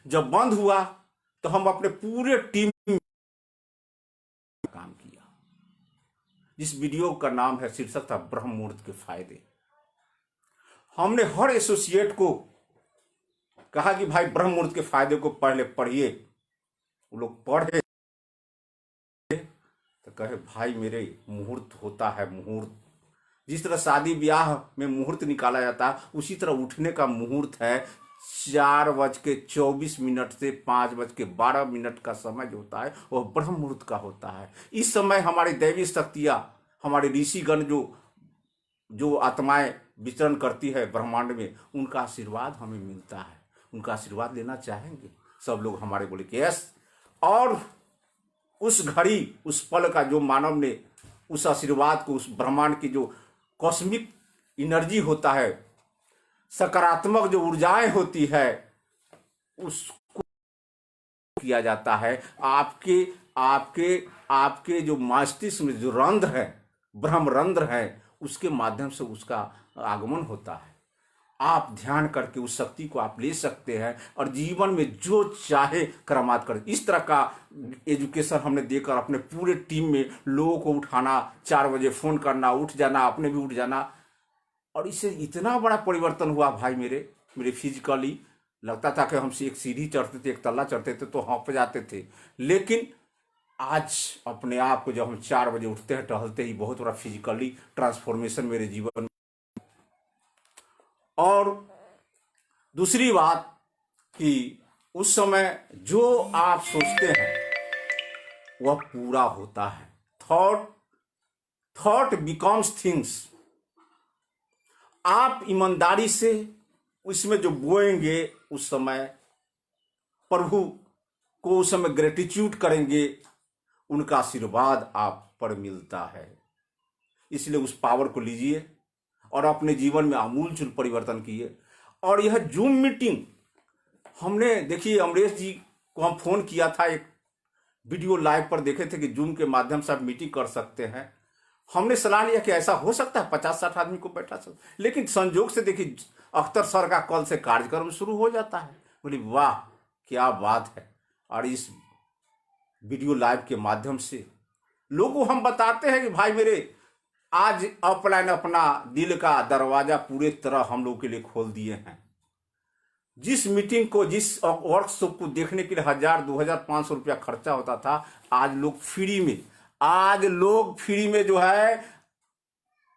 [SPEAKER 1] जब बंद हुआ तो हम अपने पूरे टीम काम किया। जिस वीडियो का नाम है, शीर्षक था ब्रह्म मुहूर्त के फायदे। हमने हर एसोसिएट को कहा कि भाई ब्रह्म मुहूर्त के फायदे को पहले पढ़िए। वो लोग पढ़े तो कहे भाई मेरे, मुहूर्त होता है, मुहूर्त जिस तरह शादी ब्याह में मुहूर्त निकाला जाता है, उसी तरह उठने का मुहूर्त है। 4:24 से 5:12 का समय जो होता है वह ब्रह्म मुहूर्त का होता है। इस समय हमारी दैवी शक्तियां, हमारे ऋषिगण जो आत्माएं विचरण करती है ब्रह्मांड में, उनका आशीर्वाद हमें मिलता है। उनका आशीर्वाद लेना चाहेंगे सब लोग, हमारे बोले कि यस। और उस घड़ी, उस पल का जो मानव ने उस आशीर्वाद को, उस ब्रह्मांड की जो कॉस्मिक एनर्जी होता है, सकारात्मक जो ऊर्जाएं होती है, उसको किया जाता है। आपके जो मस्तिष्क में जो रंध्र है, ब्रह्म रंध्र है, उसके माध्यम से उसका आगमन होता है। आप ध्यान करके उस शक्ति को आप ले सकते हैं और जीवन में जो चाहे करामात कर। इस तरह का एजुकेशन हमने देकर अपने पूरे टीम में लोगों को उठाना, 4 बजे फोन करना, उठ जाना, अपने भी उठ जाना, और इससे इतना बड़ा परिवर्तन हुआ भाई मेरे फिजिकली लगता था कि हमसे एक सीढ़ी चढ़ते थे, एक तल्ला चढ़ते थे तो हाँप जाते थे। लेकिन आज अपने आप को जब हम 4 बजे उठते हैं, टहलते ही बहुत बड़ा फिजिकली ट्रांसफॉर्मेशन मेरे जीवन में। और दूसरी बात कि उस समय जो आप सोचते हैं वह पूरा होता है। Thought becomes things. आप ईमानदारी से उसमें जो बोएंगे, उस समय प्रभु को उस समय ग्रेटिट्यूड करेंगे, उनका आशीर्वाद आप पर मिलता है। इसलिए उस पावर को लीजिए और अपने जीवन में आमूलचूल परिवर्तन किए। और यह जूम मीटिंग हमने देखिए, अमरीश जी को हम फोन किया था, एक वीडियो लाइव पर देखे थे कि जूम के माध्यम से आप मीटिंग कर सकते हैं। हमने सलाह लिया कि ऐसा हो सकता है 50-60 आदमी को बैठा सकते, लेकिन संजोग से देखिए अख्तर सर का कल से कार्यक्रम शुरू हो जाता है। बोली वाह क्या बात है। और इस वीडियो लाइव के माध्यम से लोगों हम बताते हैं कि भाई मेरे, आज ऑफलाइन अपना दिल का दरवाजा पूरे तरह हम लोग के लिए खोल दिए हैं। जिस मीटिंग को, जिस वर्कशॉप को देखने के लिए 1000, 2000, 500 रुपया खर्चा होता था, आज लोग फ्री में जो है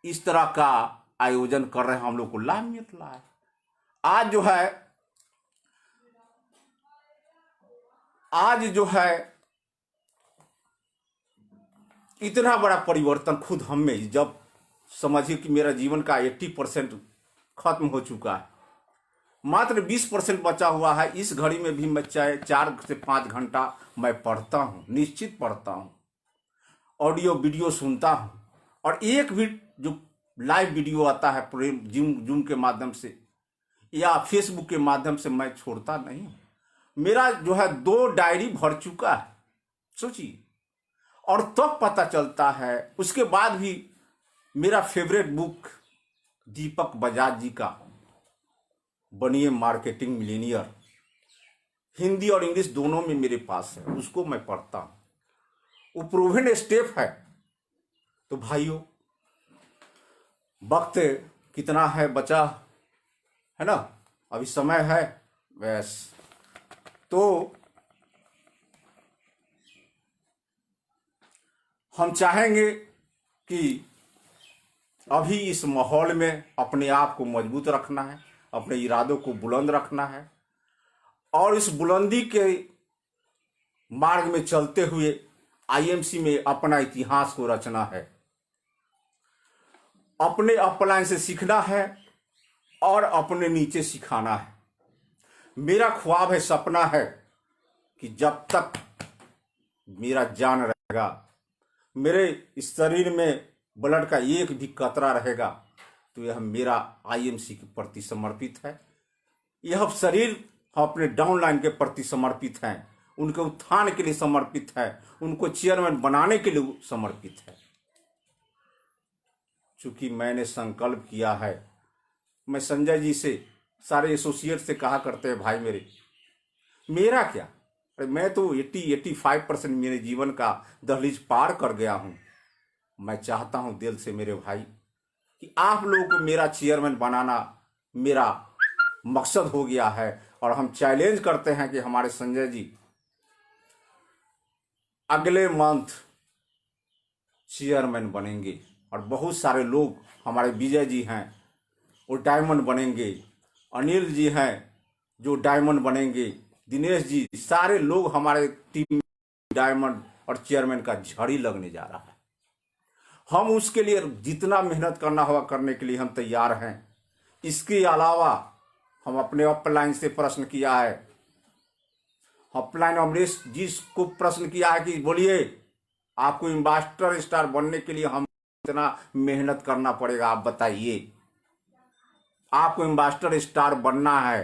[SPEAKER 1] इस तरह का आयोजन कर रहे हैं, हम लोग को लाभ मिल रहा है। आज जो है इतना बड़ा परिवर्तन खुद हम में, जब समझिए कि मेरा जीवन का 80% खत्म हो चुका है, मात्र 20% बचा हुआ है। इस घड़ी में भी मैं चाहे 4 से 5 घंटा मैं पढ़ता हूँ, निश्चित पढ़ता हूँ, ऑडियो वीडियो सुनता हूँ, और एक भी जो लाइव वीडियो आता है जूम के माध्यम से या फेसबुक के माध्यम से मैं छोड़ता नहीं हूँ। मेरा जो है 2 डायरी भर चुका है, सोचिए। और तब पता चलता है, उसके बाद भी मेरा फेवरेट बुक दीपक बजाज जी का बनिए मार्केटिंग मिलीनियर, हिंदी और इंग्लिश दोनों में मेरे पास है, उसको मैं पढ़ता हूं। वो प्रूवन स्टेप है। तो भाइयों, वक्त कितना है बचा है ना, अभी समय है बस। तो हम चाहेंगे कि अभी इस माहौल में अपने आप को मजबूत रखना है, अपने इरादों को बुलंद रखना है, और इस बुलंदी के मार्ग में चलते हुए आईएमसी में अपना इतिहास को रचना है, अपने अपलाइन से सीखना है और अपने नीचे सिखाना है। मेरा ख्वाब है, सपना है कि जब तक मेरा जान रहेगा, मेरे इस शरीर में ब्लड का एक भी कतरा रहेगा, तो यह मेरा आईएमसी के प्रति समर्पित है। यह शरीर अपने डाउनलाइन के प्रति समर्पित है, उनके उत्थान के लिए समर्पित है, उनको चेयरमैन बनाने के लिए समर्पित है। चूंकि मैंने संकल्प किया है, मैं संजय जी से, सारे एसोसिएट से कहा करते हैं, भाई मेरा क्या, मैं तो 80-85% मेरे जीवन का दहलीज पार कर गया हूं। मैं चाहता हूं दिल से मेरे भाई कि आप लोगों को मेरा चेयरमैन बनाना मेरा मकसद हो गया है। और हम चैलेंज करते हैं कि हमारे संजय जी अगले मंथ चेयरमैन बनेंगे, और बहुत सारे लोग, हमारे विजय जी हैं वो डायमंड बनेंगे, अनिल जी हैं जो डायमंड बनेंगे, दिनेश जी, सारे लोग हमारे टीम में डायमंड और चेयरमैन का झड़ी लगने जा रहा है। हम उसके लिए जितना मेहनत करना होगा करने के लिए हम तैयार हैं। इसके अलावा हम अपने अपलाइन से प्रश्न किया है, अपलाइन अमरीश जी को प्रश्न किया है कि बोलिए आपको एम्बेसडर स्टार बनने के लिए हम इतना मेहनत करना पड़ेगा, आप बताइए। आपको एम्बेसडर स्टार बनना है,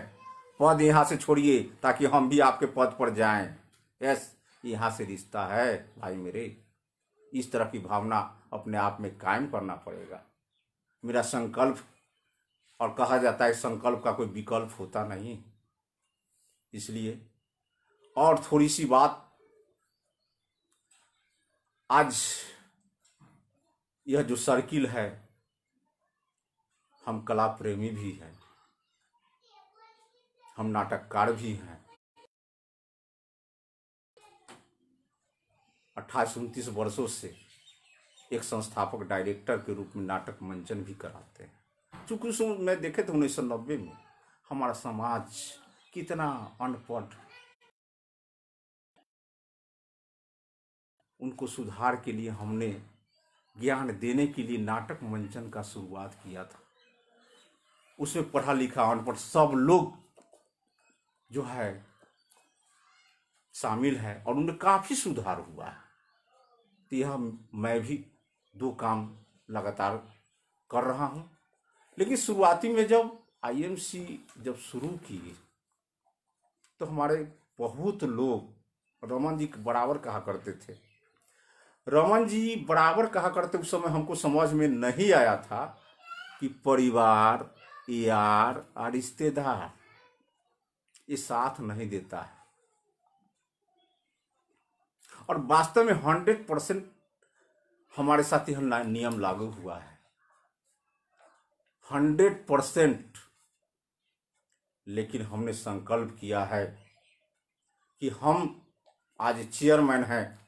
[SPEAKER 1] पद यहाँ से छोड़िए ताकि हम भी आपके पद पर जाएं। यस, यहाँ से रिश्ता है भाई मेरे। इस तरह की भावना अपने आप में कायम करना पड़ेगा। मेरा संकल्प और कहा जाता है संकल्प का कोई विकल्प होता नहीं। इसलिए और थोड़ी सी बात, आज यह जो सर्किल है, हम कला प्रेमी भी हैं, हम नाटककार भी हैं, 28-29 वर्षों से एक संस्थापक डायरेक्टर के रूप में नाटक मंचन भी कराते हैं। चूंकि उस मैं देखे थे 1990 में हमारा समाज कितना अनपढ़, उनको सुधार के लिए हमने ज्ञान देने के लिए नाटक मंचन का शुरुआत किया था। उसमें पढ़ा लिखा अनपढ़ सब लोग जो है शामिल है और उनमें काफी सुधार हुआ है। तो यह मैं भी 2 काम लगातार कर रहा हूं। लेकिन शुरुआती में जब आईएमसी जब शुरू की तो हमारे बहुत लोग रमन जी बराबर कहा करते थे, रमन जी बराबर कहा करते। उस समय हमको समझ में नहीं आया था कि परिवार, यार और रिश्तेदार ये साथ नहीं देता है। और वास्तव में 100% हमारे साथ यह नियम लागू हुआ है, 100%। लेकिन हमने संकल्प किया है कि हम आज चेयरमैन हैं,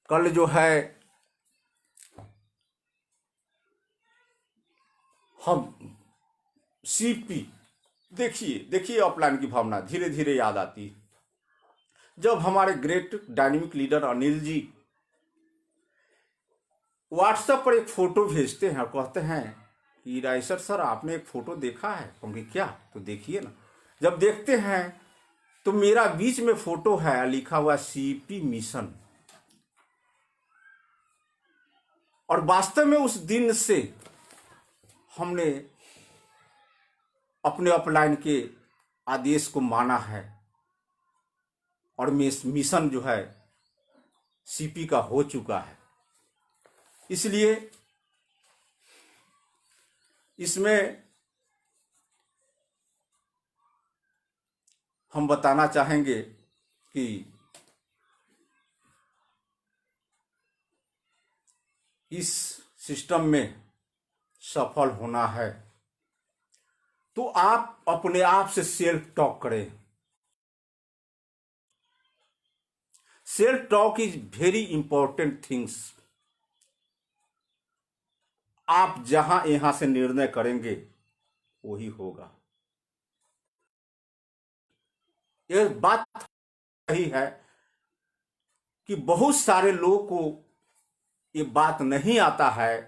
[SPEAKER 1] कल जो है हम सीपी। देखिए ऑफलाइन की भावना धीरे धीरे याद आती है। जब हमारे great dynamic leader Anil ji WhatsApp पर एक फोटो भेजते हैं और कहते हैं कि राइसर सर आपने एक फोटो देखा है। हम क्या? तो देखिए ना। जब देखते हैं तो मेरा बीच में फोटो है, लिखा हुआ सीपी मिशन। और वास्तव में उस दिन से हमने अपने अपलाइन के आदेश को माना है और मिशन जो है सीपी का हो चुका है। इसलिए इसमें हम बताना चाहेंगे कि इस सिस्टम में सफल होना है तो आप अपने आप से सेल्फ टॉक करें। Self talk is very important things. आप जहां यहां से निर्णय करेंगे वही होगा। यह बात सही है कि बहुत सारे लोगों को ये बात नहीं आता है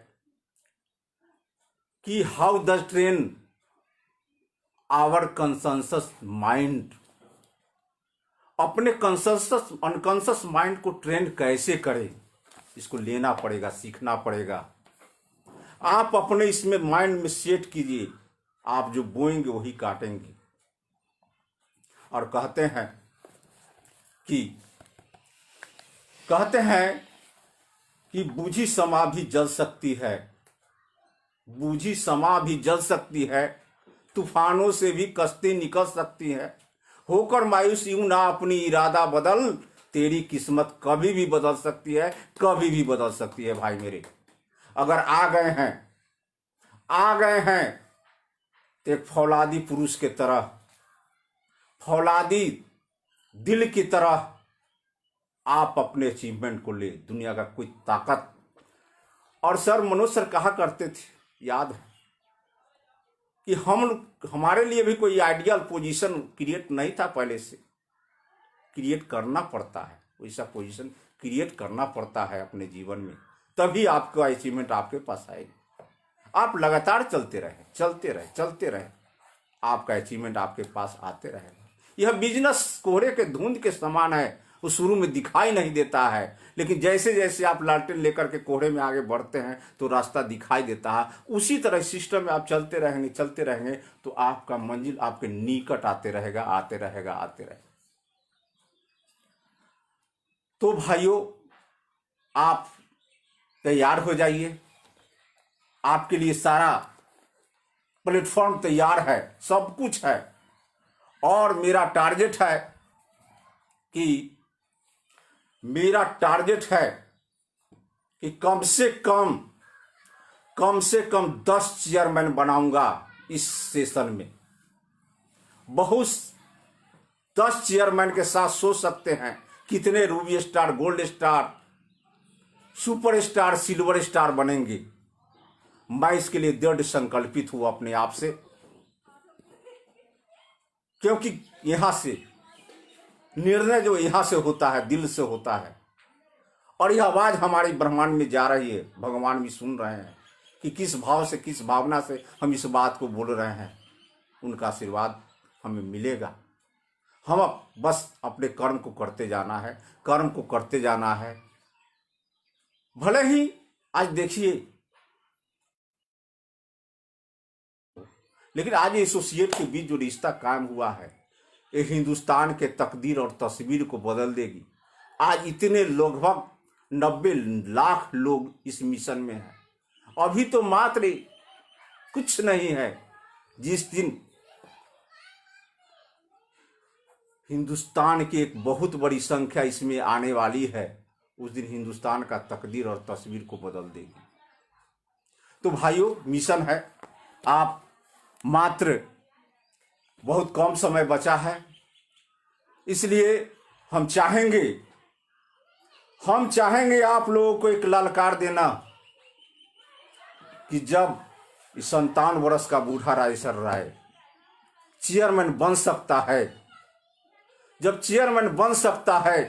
[SPEAKER 1] कि how does train our consensus mind. अपने कंसेंसस अनकॉन्शियस माइंड को ट्रेन कैसे करें, इसको लेना पड़ेगा, सीखना पड़ेगा। आप अपने इसमें माइंड में सेट कीजिए, आप जो बोएंगे वही काटेंगे। और कहते हैं कि बूझी समा भी जल सकती है, बूझी समा भी जल सकती है, तूफानों से भी कश्ती निकल सकती है। होकर मायूस यूं ना अपनी इरादा बदल, तेरी किस्मत कभी भी बदल सकती है, कभी भी बदल सकती है। भाई मेरे, अगर आ गए हैं तो एक फौलादी पुरुष के तरह, फौलादी दिल की तरह आप अपने अचीवमेंट को ले। दुनिया का कोई ताकत। और सर मनोज सर कहा करते थे, याद है कि हमारे लिए भी कोई आइडियल पोजीशन क्रिएट नहीं था, पहले से क्रिएट करना पड़ता है। वैसा पोजीशन क्रिएट करना पड़ता है अपने जीवन में, तभी आपका अचीवमेंट आपके पास आएगा। आप लगातार चलते रहे, आपका अचीवमेंट आपके पास आते रहेगा। यह बिजनेस कोहरे के धुंध के समान है, वो शुरू में दिखाई नहीं देता है, लेकिन जैसे जैसे आप लालटेन लेकर के कोहरे में आगे बढ़ते हैं तो रास्ता दिखाई देता है। उसी तरह सिस्टम में आप चलते रहेंगे तो आपका मंजिल आपके निकट आते रहेगा। तो भाइयों, आप तैयार हो जाइए। आपके लिए सारा प्लेटफॉर्म तैयार है, सब कुछ है। और मेरा टारगेट है कि कम से कम 10 चेयरमैन बनाऊंगा इस सेशन में। बहुत 10 चेयरमैन के साथ सोच सकते हैं कितने Ruby star, gold star, super star, silver star बनेंगे। मैं इसके लिए दृढ़ संकल्पित हूं अपने आप से, क्योंकि यहां से निर्णय जो यहां से होता है, दिल से होता है। और यह आवाज हमारे ब्रह्मांड में जा रही है, भगवान भी सुन रहे हैं कि किस भाव से, किस भावना से हम इस बात को बोल रहे हैं। उनका आशीर्वाद हमें मिलेगा। हम बस अपने कर्म को करते जाना है, कर्म को करते जाना है। भले ही आज देखिए, लेकिन आज एसोसिएट के बीच जो रिश्ता कायम हुआ है, ये हिंदुस्तान के तकदीर और तस्वीर को बदल देगी। आज इतने लगभग 90 लाख लोग इस मिशन में हैं। अभी तो मात्र कुछ नहीं है। जिस दिन हिंदुस्तान की एक बहुत बड़ी संख्या इसमें आने वाली है, उस दिन हिंदुस्तान का तकदीर और तस्वीर को बदल देगी। तो भाइयों, मिशन है। आप मात्र बहुत कम समय बचा है, इसलिए हम चाहेंगे आप लोगों को एक ललकार देना कि जब 57 वर्ष का बूढ़ा राजेश्वर राय चेयरमैन बन सकता है, जब चेयरमैन बन सकता है,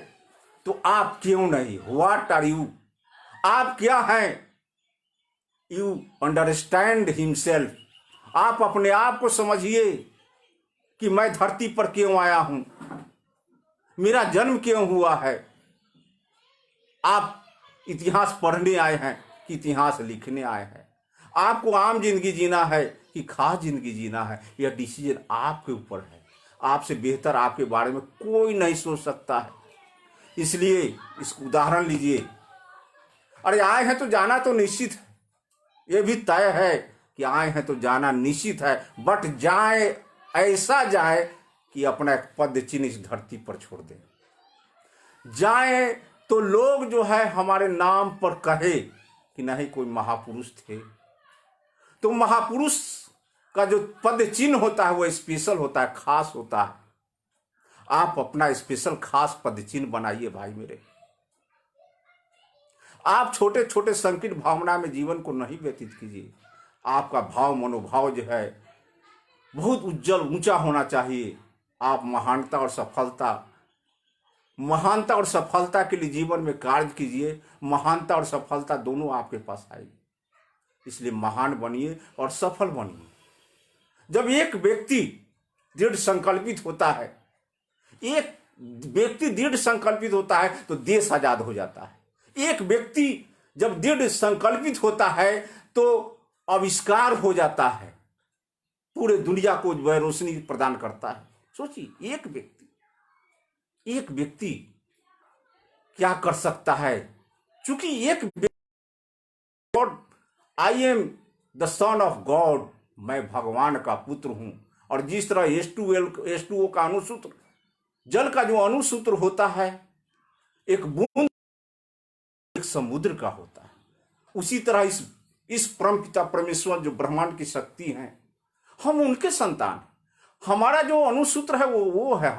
[SPEAKER 1] तो आप क्यों नहीं? What are you? आप क्या हैं? You understand himself. आप अपने आप को समझिए कि मैं धरती पर क्यों आया हूं, मेरा जन्म क्यों हुआ है। आप इतिहास पढ़ने आए हैं कि इतिहास लिखने आए हैं? आपको आम जिंदगी जीना है कि खास जिंदगी जीना है, यह डिसीजन आपके ऊपर है। आपसे बेहतर आपके बारे में कोई नहीं सोच सकता है। इसलिए इसको उदाहरण लीजिए। अरे आए हैं तो जाना तो निश्चित है, यह भी तय है कि आए हैं तो जाना निश्चित है, बट जाए ऐसा जाए कि अपना एक पद चिन्ह इस धरती पर छोड़ दे। जाए तो लोग जो है हमारे नाम पर कहे कि नहीं, कोई महापुरुष थे। तो महापुरुष का जो पद चिन्ह होता है वो स्पेशल होता है, खास होता है। आप अपना स्पेशल खास पद चिन्ह बनाइए भाई मेरे। आप छोटे छोटे संकीर्ण भावना में जीवन को नहीं व्यतीत कीजिए। आपका भाव, मनोभाव जो है बहुत उज्जवल, ऊंचा होना चाहिए। आप महानता और सफलता के लिए जीवन में कार्य कीजिए। महानता और सफलता दोनों आपके पास आएगी। इसलिए महान बनिए और सफल बनिए। जब एक व्यक्ति दृढ़ संकल्पित होता है, तो देश आजाद हो जाता है। एक व्यक्ति जब दृढ़ संकल्पित होता है तो आविष्कार हो जाता है, पूरे दुनिया को वह रोशनी प्रदान करता है। सोचिए, एक व्यक्ति क्या कर सकता है। चूंकि एक God, I am the son of God, मैं भगवान का पुत्र हूं। और जिस तरह H2O का अणुसूत्र, जल का जो अणुसूत्र होता है, एक बूंद एक समुद्र का होता है, उसी तरह इस परमपिता परमेश्वर जो ब्रह्मांड की शक्ति है, हम उनके संतान। हमारा जो अणुसूत्र है वो है,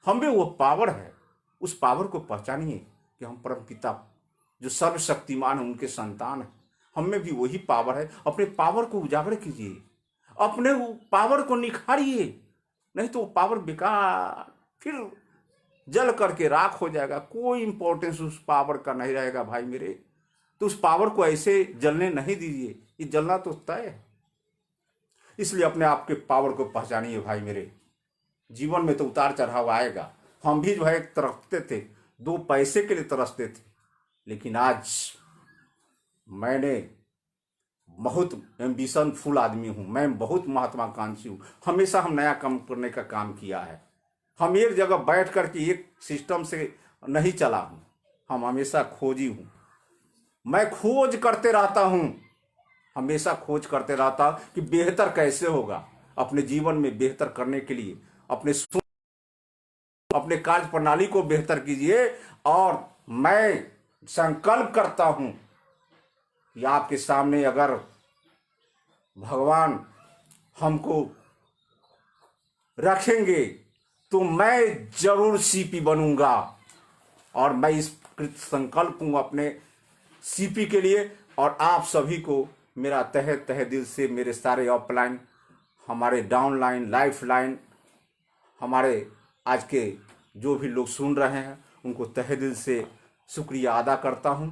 [SPEAKER 1] हम में वो पावर है। उस पावर को पहचानिए कि हम परमपिता जो सर्वशक्तिमान है उनके संतान है। हम में भी वही पावर है। अपने पावर को उजागर कीजिए, अपने पावर को निखारिए, नहीं तो वो पावर बेकार फिर जल करके राख हो जाएगा। कोई इंपॉर्टेंस उस पावर का नहीं रहेगा भाई मेरे। तो उस पावर को ऐसे जलने नहीं दीजिए, ये जलना तो तय है। इसलिए अपने आप के पावर को पहचानिए भाई मेरे। जीवन में तो उतार चढ़ाव आएगा। हम भी जो है तरसते थे, 2 पैसे के लिए तरसते थे, लेकिन आज मैंने बहुत एम्बिशन फुल आदमी हूं। मैं बहुत महत्वाकांक्षी हूं। हमेशा हम नया काम करने का काम किया है। हम एक जगह बैठ करके एक सिस्टम से नहीं चला हूं। हम हमेशा खोजी हूं। मैं खोज करते रहता हूं हमेशा खोज करते रहता कि बेहतर कैसे होगा। अपने जीवन में बेहतर करने के लिए अपने कार्य प्रणाली को बेहतर कीजिए। और मैं संकल्प करता हूं कि आपके सामने अगर भगवान हमको रखेंगे तो मैं जरूर सीपी बनूंगा। और मैं इस संकल्प हूं अपने सीपी के लिए। और आप सभी को मेरा तहे दिल से, मेरे सारे ऑफलाइन, हमारे डाउनलाइन, लाइफ लाइन, हमारे आज के जो भी लोग सुन रहे हैं उनको तहे दिल से शुक्रिया अदा करता हूं।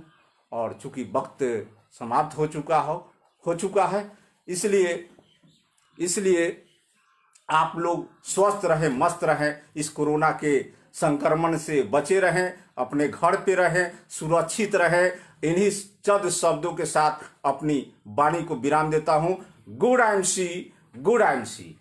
[SPEAKER 1] और चूंकि वक्त समाप्त हो चुका है, इसलिए आप लोग स्वस्थ रहें, मस्त रहें, इस कोरोना के संक्रमण से बचे रहें, अपने घर पे रहें, सुरक्षित रहें। इन्हीं चंद शब्दों के साथ अपनी वाणी को विराम देता हूं। Good MC, good MC.